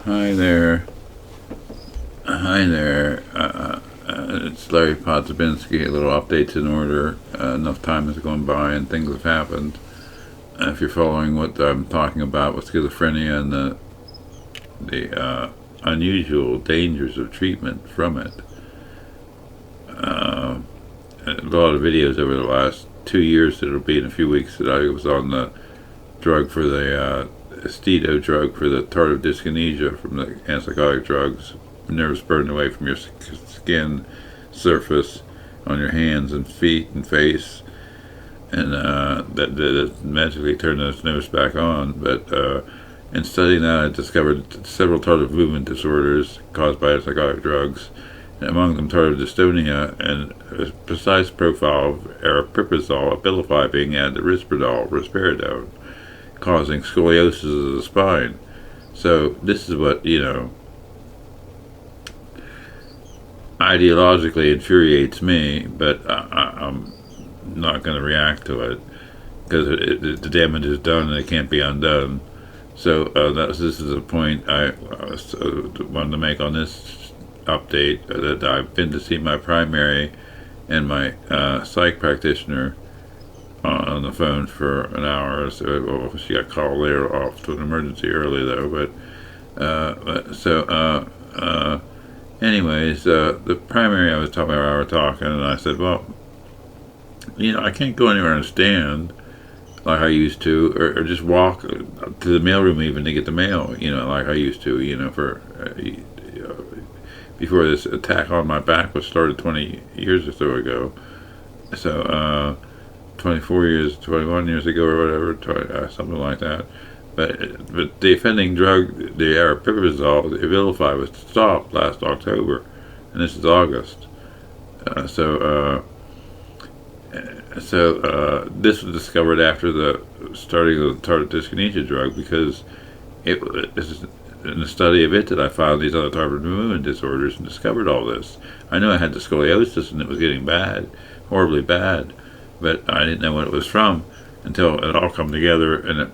Hi there. Hi there. It's Larry Podzabinski. A little updates in order. Enough time has gone by and things have happened. If you're following what I'm talking about with schizophrenia and the unusual dangers of treatment from it, a lot of videos over the last 2 years. It'll be in a few weeks that I was on the drug for the Esteto drug for the tardive dyskinesia from the antipsychotic drugs. Nerves burned away from your skin surface on your hands and feet and face, and that magically turned those nerves back on. But in studying that, I discovered several tardive movement disorders caused by antipsychotic drugs, and among them tardive dystonia, and a precise profile of aripiprazole, Abilify being added to risperidone, causing scoliosis of the spine. So this is what, ideologically infuriates me, but I'm not going to react to it because the damage is done and it can't be undone. So this is a point I wanted to make on this update, that I've been to see my primary and my psych practitioner on the phone for an hour. So she got called later off to an emergency early though. Anyways, the primary I was talking about, we were talking, and I said, well, I can't go anywhere and stand like I used to, or just walk to the mailroom even to get the mail, like I used to, before this attack on my back was started 20 years or so ago. So, 21 years ago or whatever, something like that. But the offending drug, the aripiprazole, the Abilify, was stopped last October, and this is August. This was discovered after the starting of the tardive dyskinesia drug, because this is in the study of it that I found these other tardive movement disorders and discovered all this. I knew I had the scoliosis and it was getting bad, horribly bad, but I didn't know what it was from until it all come together in a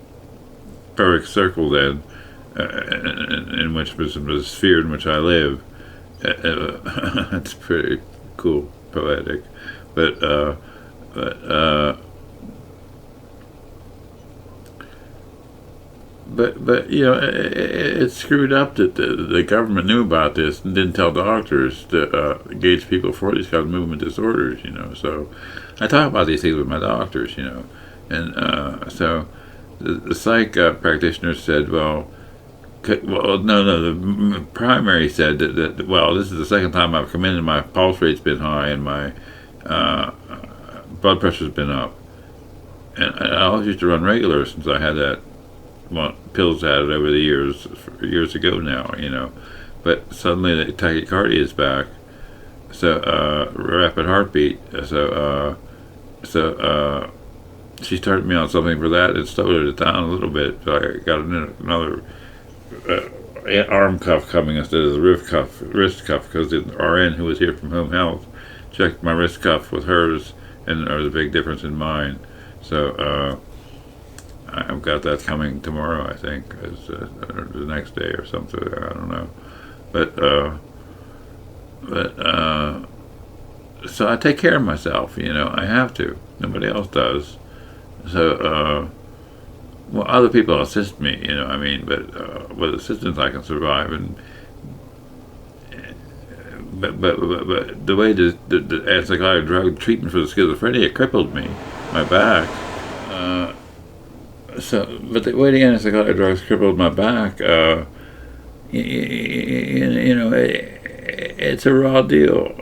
perfect circle then, in which was the sphere in which I live. It's pretty cool, poetic, but it's screwed up that the government knew about this and didn't tell doctors to engage people for these kind of movement disorders. So I talk about these things with my doctors. And so the psych practitioner said, no, the primary said that this is the second time I've come in and my pulse rate's been high and my blood pressure's been up. And I always used to run regular since I had that, pills added over the years ago now, But suddenly the tachycardia is back, so rapid heartbeat. She started me on something for that and slowed it down a little bit. So I got another arm cuff coming instead of the wrist cuff, because the RN who was here from Home Health checked my wrist cuff with hers, and there was a big difference in mine. So I've got that coming tomorrow, I think, as the next day or something. I don't know, so I take care of myself. I have to. Nobody else does. So, other people assist me, but with assistance I can survive. But the way the antipsychotic drug treatment for the schizophrenia crippled me, my back. But the way the antipsychotic drugs crippled my back, it's a raw deal.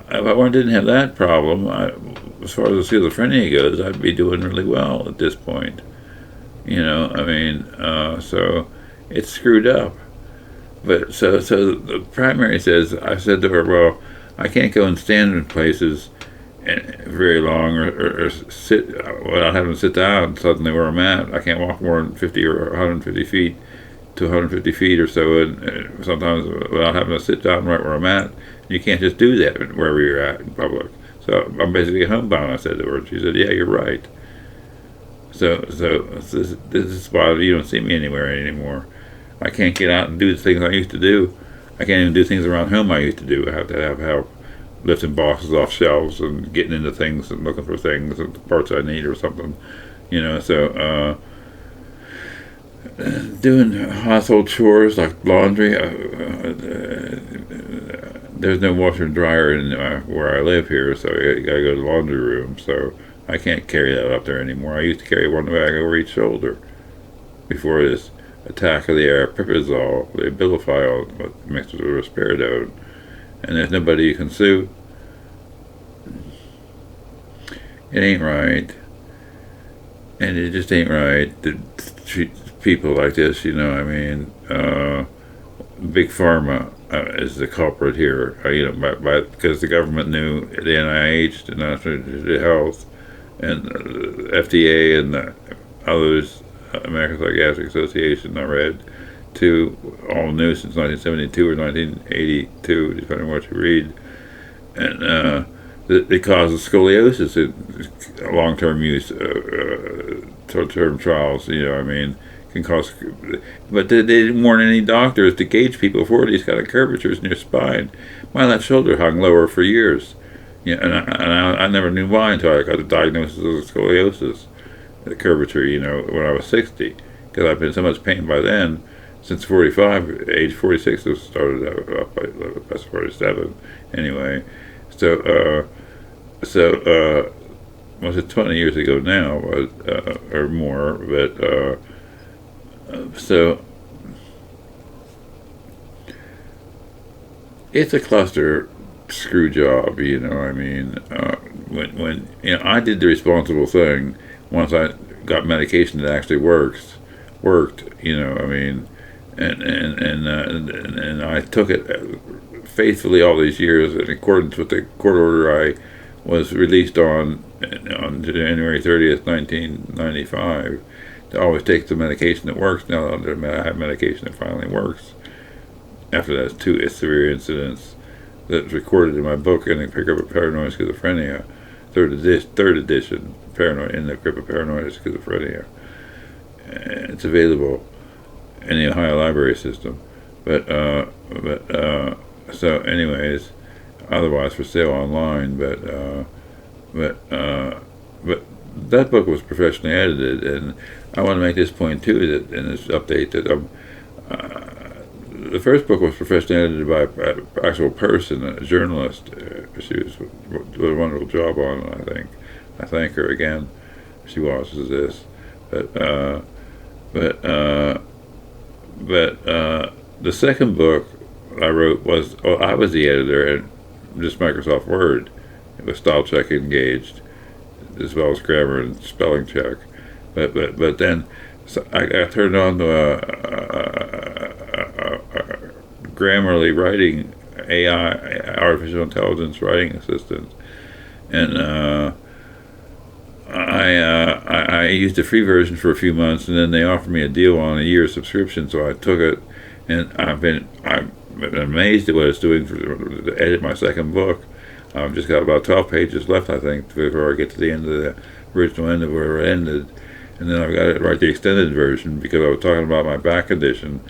If I didn't have that problem, as far as the schizophrenia goes, I'd be doing really well at this point. So it's screwed up. But so the primary says, I said to her, well, I can't go and stand in places very long, or sit without having to sit down suddenly where I'm at. I can't walk more than 50 or 150 feet to 150 feet or so, and sometimes without having to sit down right where I'm at. You can't just do that wherever you're at in public. So I'm basically homebound, I said to her. She said, yeah, you're right. This is why you don't see me anywhere anymore. I can't get out and do the things I used to do. I can't even do things around home I used to do. I have to have help lifting boxes off shelves and getting into things and looking for things and parts I need or something. Doing household chores like laundry. There's no washer and dryer in where I live here, so I gotta go to the laundry room. So I can't carry that up there anymore. I used to carry one bag over each shoulder before this attack of the aripiprazole, the abilify mixed with risperidone, and there's nobody you can sue. It ain't right, and it just ain't right to treat people like this. Big Pharma is the culprit here. Because the government knew the NIH, the National Institute of Health, and the FDA, and the others, American Psychiatric Association, I read, all knew since 1972 or 1982, depending on what you read, and it causes scoliosis in long-term use, short-term trials. Can cause, but they didn't warn any doctors to gauge people for these kind of curvatures in your spine. My left shoulder hung lower for years, I never knew why until I got the diagnosis of scoliosis, the curvature. When I was 60, because I've been in so much pain by then. Since 45, age 46, it started up by past 47. Anyway, was it 20 years ago now, or more? But it's a cluster screw job. When I did the responsible thing once I got medication that actually worked. And I took it faithfully all these years in accordance with the court order I was released on January 30th, 1995, to always take the medication that works. Now I have medication that finally works. After that, two severe incidents that's recorded in my book, In the Grip of Paranoid Schizophrenia, third edition, Paranoid in the Grip of Paranoid Schizophrenia. It's available in the Ohio Library System, so anyways, otherwise for sale online. But that book was professionally edited, and I want to make this point too, that in this update, that the first book was professionally edited by an actual person, a journalist. She did a wonderful job on it. I thank her again. She watches this, but the second book I wrote I was the editor, and just Microsoft Word. It was style check engaged, as well as grammar and spelling check. But then I got turned on to a Grammarly writing AI, artificial intelligence writing assistant, and I used the free version for a few months, and then they offered me a deal on a year subscription, so I took it, and I'm amazed at what it's doing to edit my second book. I've just got about 12 pages left, I think, before I get to the end of the original end of where it ended. And then I've got to write the extended version, because I was talking about my back condition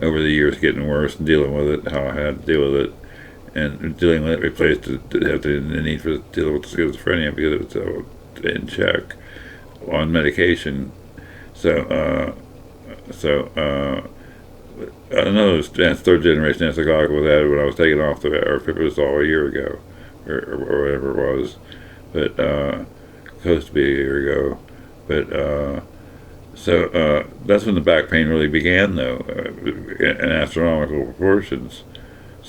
over the years getting worse, and dealing with it, how I had to deal with it, and dealing with it replaced the need for dealing with schizophrenia, because it was in check on medication. Another third generation antipsychotic was added when I was taken off the aripiprazole a year ago, or whatever it was, but supposed to be a year ago. But that's when the back pain really began, though, in astronomical proportions.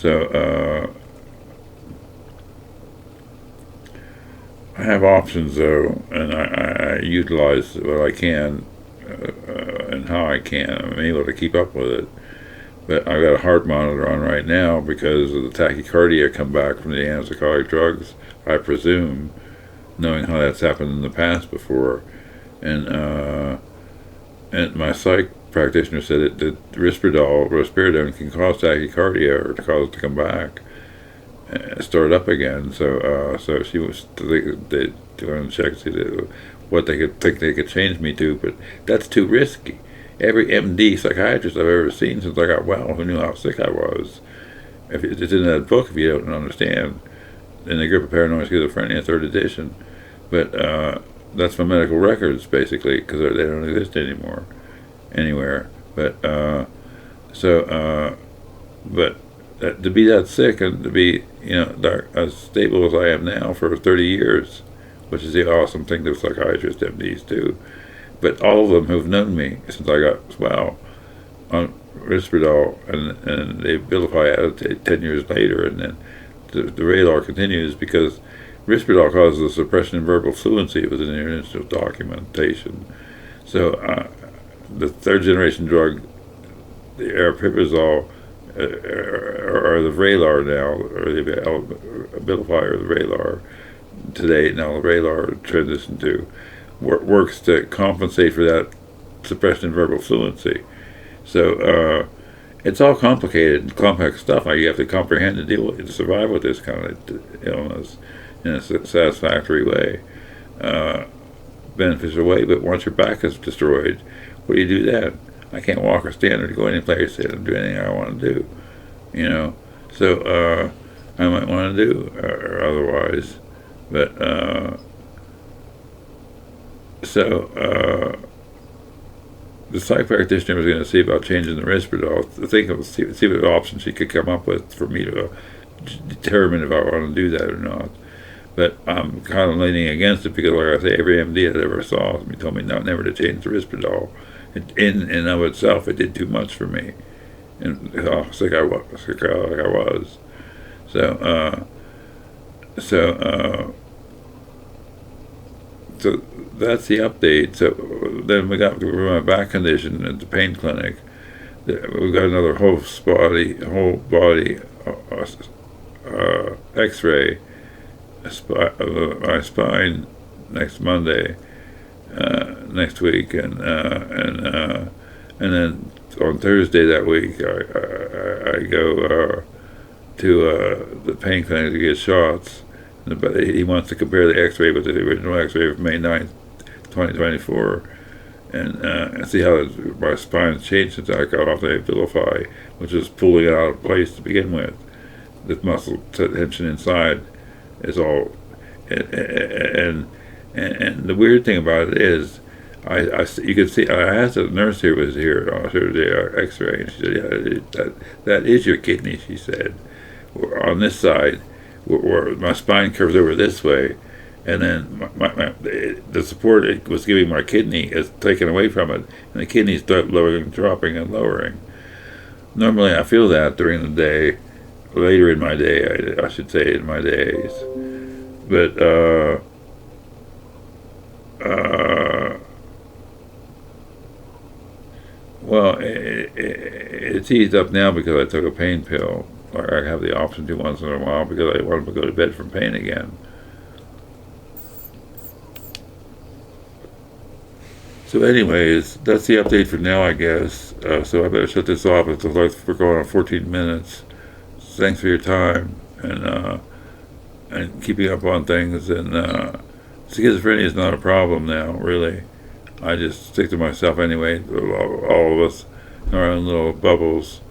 I have options, though, and I utilize what I can and how I can. I'm able to keep up with it. But I've got a heart monitor on right now because of the tachycardia come back from the antipsychotic drugs, I presume, knowing how that's happened in the past before. And my psych practitioner said that risperidone can cause tachycardia, or to cause it to come back, start up again. So she was doing checks. what they could think they could change me to, but that's too risky. Every MD psychiatrist I've ever seen since I got well, who knew how sick I was, if it's in that book, if you don't understand, in the Grip of Paranoid Schizophrenia, 3rd edition, but that's my medical records basically, because they don't exist anymore, anywhere. But to be that sick and to be, as stable as I am now for 30 years, which is the awesome thing that psychiatrists, MDs do. But all of them who've known me since I got well on Risperdal, and they vilify out 10 years later, and then the radar continues because Risperdal causes a suppression in verbal fluency within the initial documentation. So the 3rd generation drug, the aripiprazole, or the Vraylar now, or the Abilify or the Vraylar today, now the Vraylar transitioned to, works to compensate for that suppression in verbal fluency. So it's all complicated and complex stuff. You have to comprehend to deal with, to survive with this kind of illness in a satisfactory way, beneficial way. But once your back is destroyed, what do you do then? I can't walk or stand or go any place and do anything I want to do, So I might want to do or otherwise, but the psych practitioner was going to see about changing the Risperdal, see what options she could come up with for me to determine if I want to do that or not. But I'm kind of leaning against it because, like I say, every MD I ever saw told me never to change the Risperdal. In and of itself, it did too much for me, and how sick I was. So that's the update. So then we got my back condition at the pain clinic. We got another whole body X-ray my spine next Monday. Next week, and then on Thursday that week, I go to the pain clinic to get shots. But he wants to compare the X-ray with the original X-ray of May 9th, 2024, and see how my spine's changed since I got off the Abilify, which is pulling it out of place to begin with. The muscle tension inside is all, and the weird thing about it is, you could see. I asked the nurse who was here. I showed her the X-ray, and she said, "Yeah, that is your kidney." She said, "On this side, where my spine curves over this way, and then the support it was giving my kidney is taken away from it, and the kidneys start dropping and lowering. Normally, I feel that during the day, later in my day, I should say in my days, but." Well, it's eased up now because I took a pain pill. I have the option to once in a while because I want to go to bed from pain again. So anyways, that's the update for now, I guess. So I better shut this off. It's like we're going on 14 minutes. Thanks for your time and keeping up on things. And schizophrenia is not a problem now, really. I just stick to myself anyway, all of us in our own little bubbles.